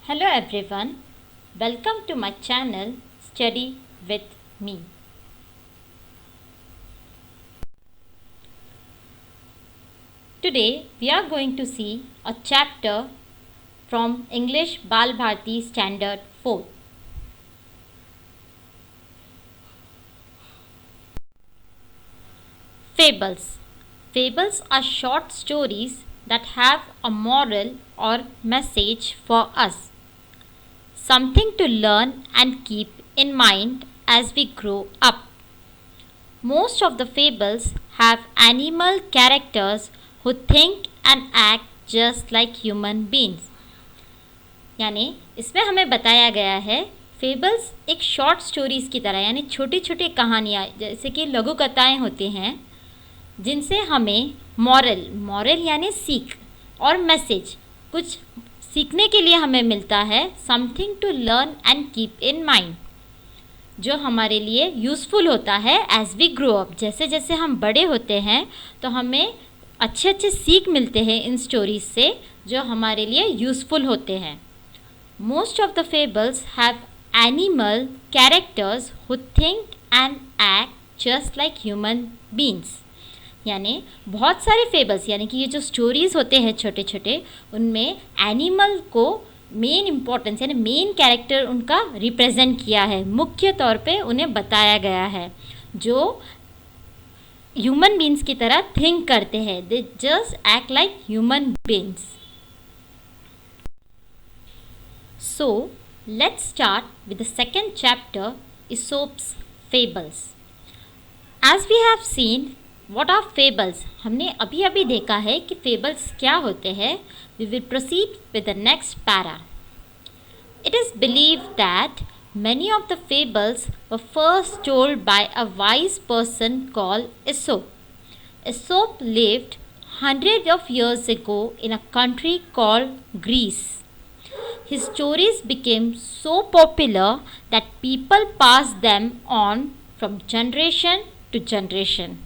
Hello everyone, welcome to my channel Study with me. Today we are going to see a chapter from English Bal Bharati Standard 4. Fables. Fables are short stories that have a moral or message for us. Something to learn and keep in mind as we grow up. Most of the fables have animal characters who think and act just like human beings. यानी इसमें हमें बताया गया है fables एक short stories की तरह यानी छोटी छोटी कहानियाँ जैसे कि लघु कथाएँ होती हैं जिनसे हमें मॉरल यानी सीख और मैसेज कुछ सीखने के लिए हमें मिलता है something to learn and keep in mind जो हमारे लिए यूज़फुल होता है एज वी ग्रो अप। जैसे जैसे हम बड़े होते हैं तो हमें अच्छे अच्छे सीख मिलते हैं इन स्टोरीज से जो हमारे लिए यूज़फुल होते हैं। Most of the fables have animal characters who think and act just like human beings. यानी बहुत सारे फेबल्स यानी कि ये जो स्टोरीज़ होते हैं छोटे छोटे उनमें एनिमल को मेन इम्पोर्टेंस यानी मेन कैरेक्टर उनका रिप्रेजेंट किया है, मुख्य तौर पे उन्हें बताया गया है जो ह्यूमन बींग्स की तरह थिंक करते हैं। They just act like human beings. So let's start with the second chapter Aesop's fables. As we have seen What are fables? हमने अभी अभी देखा है कि fables क्या होते हैं। We will proceed with the next para. It is believed that many of the fables were first told by a wise person called Aesop. Aesop lived hundreds of years ago in a country called Greece. His stories became so popular that people passed them on from generation to generation.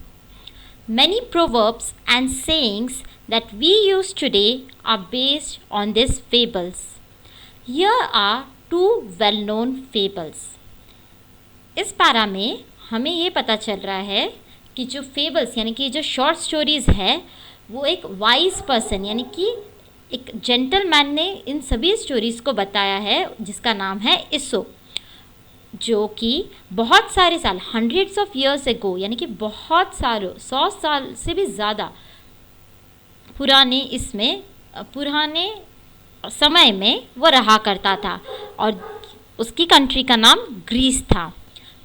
Many proverbs and sayings that we use today are based on these fables. Here are two well-known fables. इस पारा में हमें ये पता चल रहा है कि जो फेबल्स यानी कि जो शॉर्ट स्टोरीज़ है वो एक वाइज पर्सन यानी कि एक जेंटलमैन ने इन सभी स्टोरीज़ को बताया है जिसका नाम है इसोप, जो कि बहुत सारे साल हंड्रेड्स ऑफ ईयर्स एगो यानी कि बहुत सालों 100 साल से भी ज़्यादा पुराने समय में वो रहा करता था और उसकी कंट्री का नाम ग्रीस था।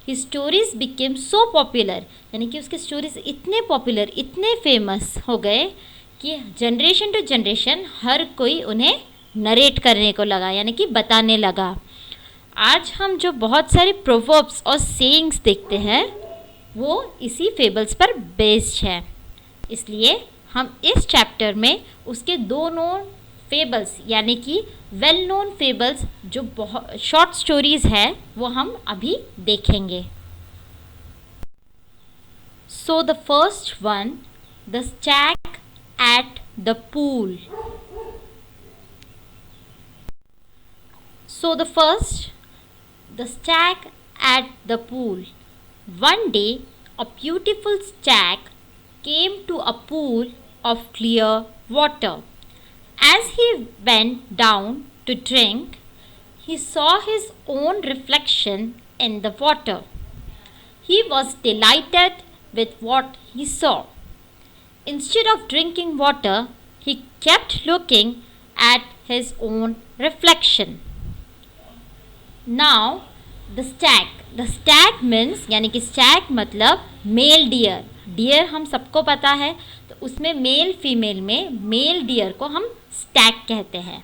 His stories became so popular यानी कि उसके स्टोरीज इतने पॉपुलर इतने फेमस हो गए कि जनरेशन टू जनरेशन हर कोई उन्हें नरेट करने को लगा यानी कि बताने लगा। आज हम जो बहुत सारे प्रोवर्ब्स और सेइंग्स देखते हैं वो इसी फेबल्स पर बेस्ड है। इसलिए हम इस चैप्टर में उसके दो नोन फेबल्स यानी कि वेल नोन फेबल्स जो बहुत शॉर्ट स्टोरीज़ है वो हम अभी देखेंगे। So the first one, the Stag at the pool. So the first, The stag at the pool. One day, a beautiful stag came to a pool of clear water. As he went down to drink, he saw his own reflection in the water. He was delighted with what he saw. Instead of drinking water, he kept looking at his own reflection. Now the stag means यानी कि stag मतलब mail dear हम सबको पता है तो उसमें male female में मेल डियर को हम stag कहते हैं।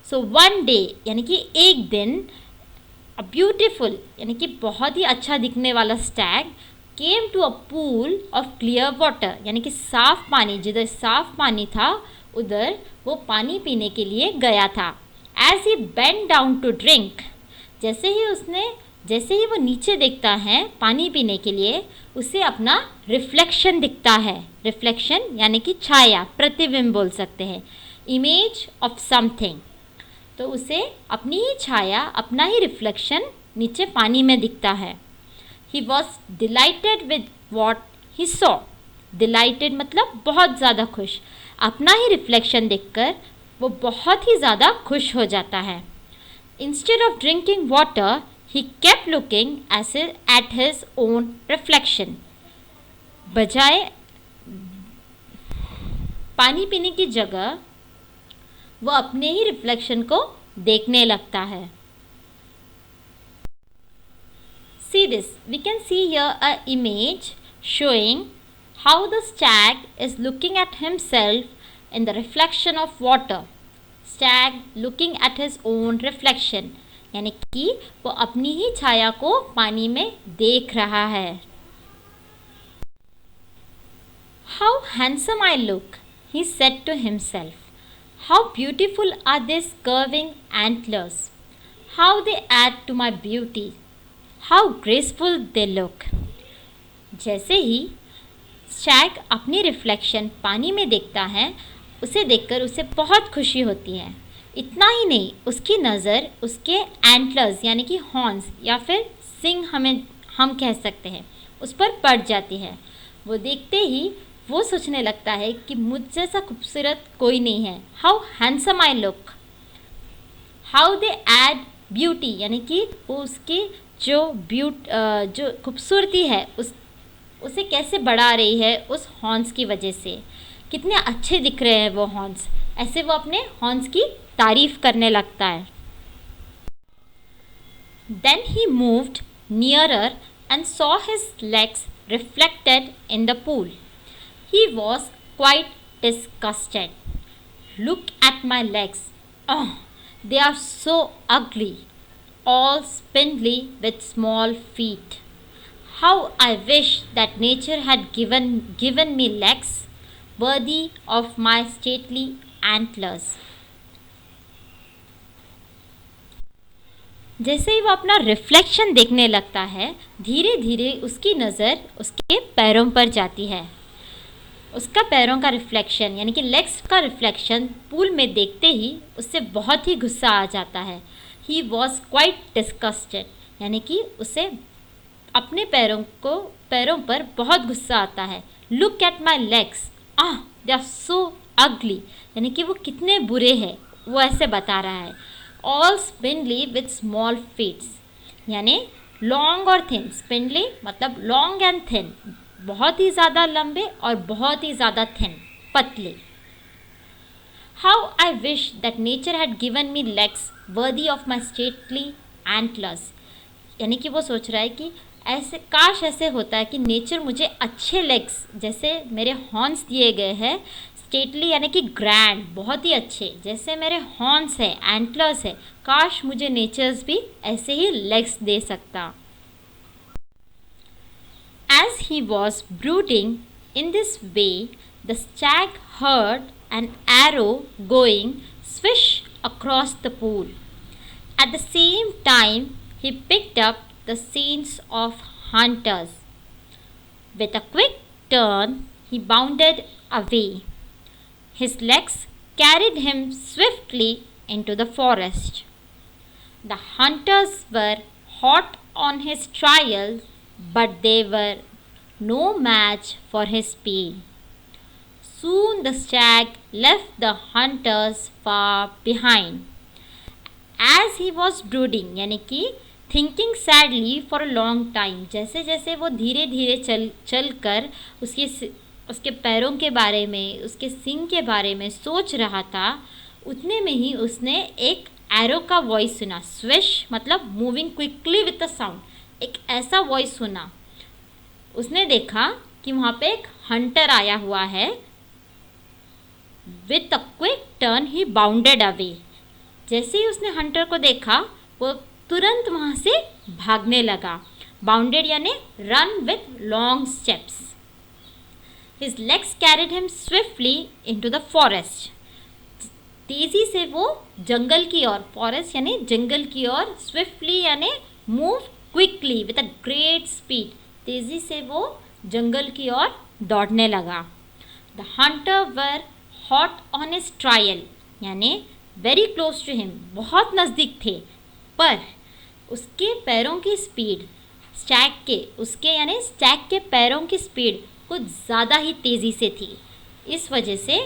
सो वन डे यानी कि एक दिन, अ ब्यूटिफुल यानी कि बहुत ही अच्छा दिखने वाला stag came to a pool of clear water यानी कि साफ पानी, जिधर साफ पानी था उधर वो पानी पीने के लिए गया था। As he bend down to drink, जैसे ही वो नीचे देखता है पानी पीने के लिए उसे अपना रिफ्लेक्शन दिखता है। रिफ्लेक्शन यानी कि छाया, प्रतिबिंब बोल सकते हैं, इमेज ऑफ समथिंग। तो उसे अपनी ही छाया, अपना ही रिफ्लेक्शन नीचे पानी में दिखता है। He was delighted with what he saw. Delighted मतलब बहुत ज़्यादा खुश। अपना ही रिफ्लेक्शन देखकर वो बहुत ही ज़्यादा खुश हो जाता है। Instead of drinking water, he kept looking at his own reflection. बजाय पानी पीने की जगह वो अपने ही रिफ्लेक्शन को देखने लगता है। See this, we can see here a image showing how the stag is looking at himself in the reflection of water. Stag looking at his own reflection, यानी कि वो अपनी ही छाया को पानी में देख रहा है। How handsome I look, he said to himself. How beautiful are these curving antlers. How they add to my beauty. How graceful they look. जैसे ही स्टैग अपनी रिफ्लेक्शन पानी में देखता है, उसे देखकर उसे बहुत खुशी होती है। इतना ही नहीं, उसकी नज़र उसके एंटलर्स यानी कि हॉर्न्स या फिर सिंग हम कह सकते हैं, उस पर पड़ जाती है। वो देखते ही वो सोचने लगता है कि मुझ जैसा खूबसूरत कोई नहीं है। How handsome I look, how they add beauty, यानी कि वो उसकी जो खूबसूरती है उसे कैसे बढ़ा रही है उस हॉर्न्स की वजह से। कितने अच्छे दिख रहे हैं वो हॉर्न्स, ऐसे वो अपने हॉर्न्स की तारीफ करने लगता है। Then he moved nearer and saw his legs reflected in the pool. He was quite disgusted. Look at my legs. Oh, they are so ugly, all spindly with small feet. How I wish that nature had given me legs worthy of my stately antlers. जैसे ही वो अपना reflection देखने लगता है, धीरे धीरे उसकी नज़र उसके पैरों पर जाती है। उसका पैरों का रिफ्लेक्शन यानी कि लेग्स का रिफ्लेक्शन पूल में देखते ही उससे बहुत ही गुस्सा आ जाता है। ही वॉज क्वाइट डिस्कस्टेड, यानी कि उसे अपने पैरों पर बहुत गुस्सा आता है। Look at my legs, they are so ugly, यानी कि वो कितने बुरे हैं, वो ऐसे बता रहा है। ऑल स्पिंडली विथ स्मॉल फीट्स, यानी लॉन्ग और थिन। स्पिंडली मतलब लॉन्ग एंड थिन, बहुत ही ज़्यादा लंबे और बहुत ही ज़्यादा थिन, पतले। How I wish that nature had given me legs worthy of my stately antlers, यानी कि वो सोच रहा है कि काश ऐसे होता है कि नेचर मुझे अच्छे लेग्स जैसे मेरे हॉर्न्स दिए गए हैं, स्टेटली यानी कि ग्रैंड, बहुत ही अच्छे जैसे मेरे हॉर्न्स है, एंटलर्स है, काश मुझे नेचर्स भी ऐसे ही लेग्स दे सकता। As he was brooding in this way, the stag heard an arrow going swish across the pool. At the same time, he picked up the scents of hunters. With a quick turn, he bounded away. His legs carried him swiftly into the forest. The hunters were hot on his trail, but they were no match for his speed. Soon the stag left the hunters far behind. As he was brooding, यानी कि thinking sadly for a long time, जैसे जैसे वो धीरे धीरे चल कर उसके पैरों के बारे में, उसके सिंग के बारे में सोच रहा था, उतने में ही उसने एक एरो का वॉइस सुना। स्विश मतलब moving quickly with a sound, एक ऐसा वॉइस सुना। उसने देखा कि वहाँ पे एक हंटर आया हुआ है। With a quick turn he bounded away, जैसे ही उसने हंटर को देखा वो तुरंत वहाँ से भागने लगा। बाउंडेड यानी run with long steps. His legs carried him swiftly into the forest, तेज़ी से वो जंगल की ओर, फॉरेस्ट यानी जंगल की ओर, स्विफ्टली यानी move quickly with a great speed, तेज़ी से वो जंगल की ओर दौड़ने लगा। The Hunter were hot on his trial, यानी वेरी क्लोज टू हिम, बहुत नज़दीक थे, पर उसके पैरों की स्पीड स्टैग के पैरों की स्पीड कुछ ज़्यादा ही तेज़ी से थी। इस वजह से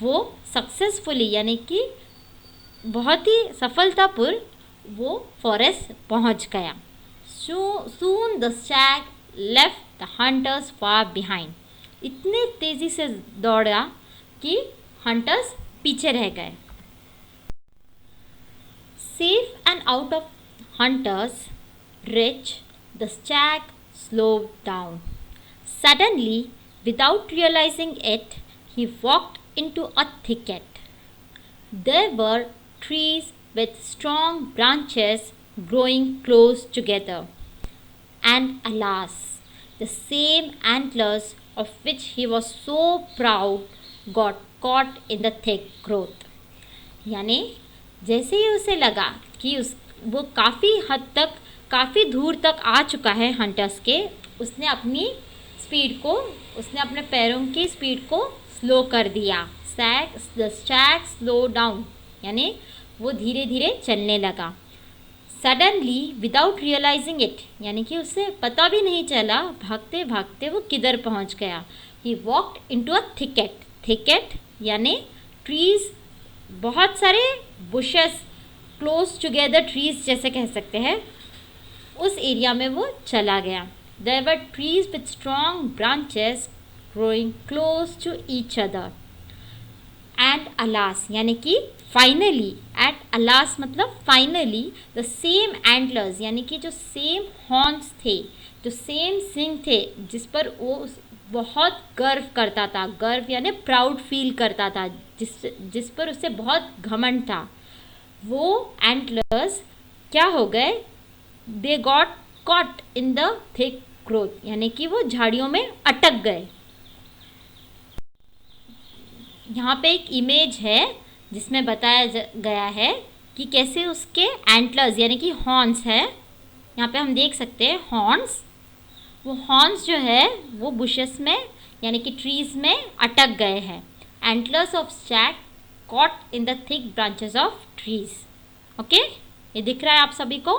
वो सक्सेसफुली यानी कि बहुत ही सफलतापूर्वक वो फॉरेस्ट पहुंच गया। Soon the stag left the hunters far behind. इतने तेजी से दौड़ा कि हंटर्स पीछे रह गए। Safe and out of hunters' reach, the stag slowed down. Suddenly, without realizing it, he walked into a thicket. There were trees with strong branches growing close together. And alas, the same antlers of which he was so proud got caught in the thick growth. यानी जैसे ही उसे लगा कि वो काफ़ी दूर तक आ चुका है हंटर्स के, उसने अपने पैरों की स्पीड को स्लो कर दिया। द स्टैग स्लो डाउन, यानी वो धीरे धीरे चलने लगा। सडनली विदाउट रियलाइजिंग इट, यानी कि उसे पता भी नहीं चला भागते भागते वो किधर पहुंच गया। ही वॉक्ड इनटू अ थिकेट यानी ट्रीज, बहुत सारे बुशेस, क्लोज टुगेदर ट्रीज जैसे कह सकते हैं, उस एरिया में वो चला गया। There were trees with strong branches growing close to each other. And alas यानी कि फाइनली, एट अलास मतलब फाइनली, द सेम एंटलर्स यानी कि जो सेम हॉर्न्स थे, जो सेम सिंग थे, जिस पर वो बहुत गर्व करता था, गर्व यानी प्राउड फील करता था, जिस पर उसे बहुत घमंड था, वो एंटलर्स क्या हो गए? They got caught in the thick growth, यानी कि वो झाड़ियों में अटक गए। यहाँ पे एक इमेज है जिसमें बताया गया है कि कैसे उसके एंटलर्स यानी कि हॉर्न्स है, यहाँ पे हम देख सकते हैं हॉर्न्स, वो हॉर्न्स जो है वो बुशेस में यानी कि ट्रीज में अटक गए हैं। Antlers of stag caught in the thick branches of trees. Okay, ये दिख रहा है आप सभी को?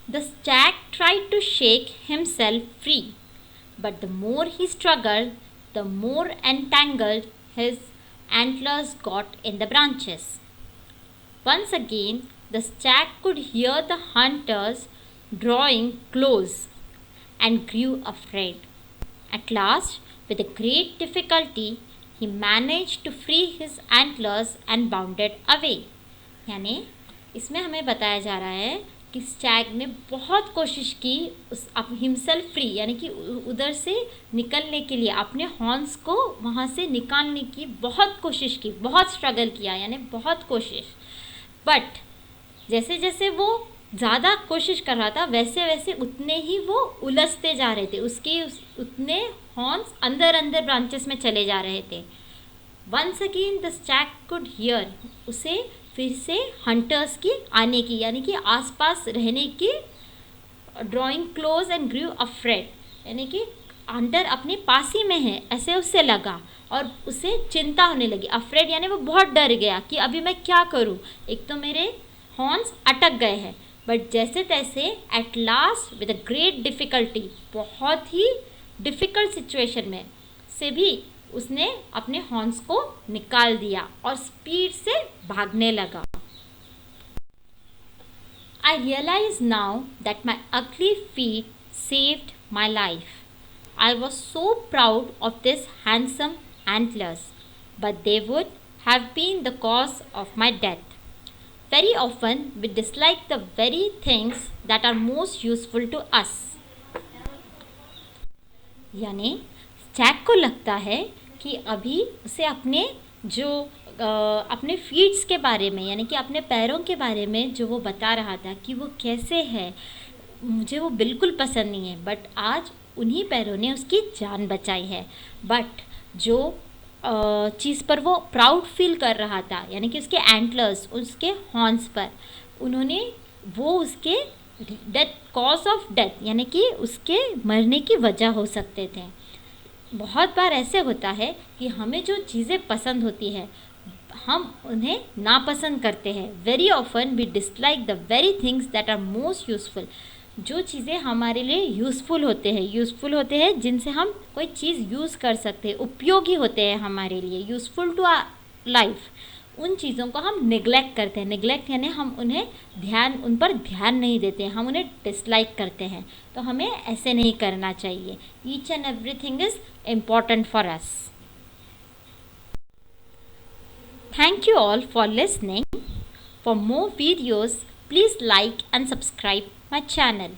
The stag tried to shake himself free, but the more he struggled, the more entangled his antlers got in the branches. Once again, the stag could hear the hunters drawing close and grew afraid. At last, with a great difficulty, he managed to free his antlers and bounded away. यानी इसमें हमें बताया जा रहा है कि Stag ने बहुत कोशिश की हिमसेल्फ फ्री यानी कि उधर से निकलने के लिए, अपने हॉर्न्स को वहाँ से निकालने की बहुत कोशिश की, बहुत स्ट्रगल किया, यानी बहुत कोशिश। बट जैसे जैसे वो ज़्यादा कोशिश कर रहा था वैसे वैसे उतने ही वो उलझते जा रहे थे, उतने हॉर्न्स अंदर अंदर ब्रांचेस में चले जा रहे थे। Once again the stag could hear, उसे फिर से हंटर्स की आने की यानी कि आसपास रहने की, drawing close and Guru afraid, यानी कि हंटर अपने पास ही में है ऐसे उसे लगा और उसे चिंता होने लगी। अफ्रेड यानी वो बहुत डर गया कि अभी मैं क्या करूं, एक तो मेरे हॉर्न्स अटक गए हैं। बट जैसे तैसे at last with a great difficulty, बहुत ही डिफ़िकल्ट सिचुएशन में से भी उसने अपने हॉर्न्स को निकाल दिया और स्पीड से भागने लगा। I realize now that my ugly feet saved my life. I was so proud of these handsome antlers, but they would have been the cause of my death. Very often we dislike the very things that are most useful to us. यानी Stag को लगता है कि अभी उसे अपने feats के बारे में यानी कि अपने पैरों के बारे में जो वो बता रहा था कि वो कैसे है, मुझे वो बिल्कुल पसंद नहीं है, बट आज उन्हीं पैरों ने उसकी जान बचाई है। बट जो चीज़ पर वो प्राउड फील कर रहा था यानी कि उसके एंटलर्स, उसके हॉर्न्स पर, उन्होंने वो उसके डेथ, कॉज ऑफ डेथ यानी कि उसके मरने की वजह हो सकते थे। बहुत बार ऐसे होता है कि हमें जो चीज़ें पसंद होती है, हम उन्हें नापसंद करते हैं। Very often we dislike the very things that are most useful. जो चीज़ें हमारे लिए यूज़फुल होते हैं जिनसे हम कोई चीज़ यूज़ कर सकते हैं, उपयोगी होते हैं हमारे लिए, यूज़फुल टू आवर लाइफ, उन चीज़ों को हम निगलेक्ट करते हैं। निगलेक्ट यानी हम उन पर ध्यान नहीं देते हैं, हम उन्हें डिसलाइक करते हैं। तो हमें ऐसे नहीं करना चाहिए। Each and everything is important for us. Thank you all for listening. For more videos, please like and subscribe my channel.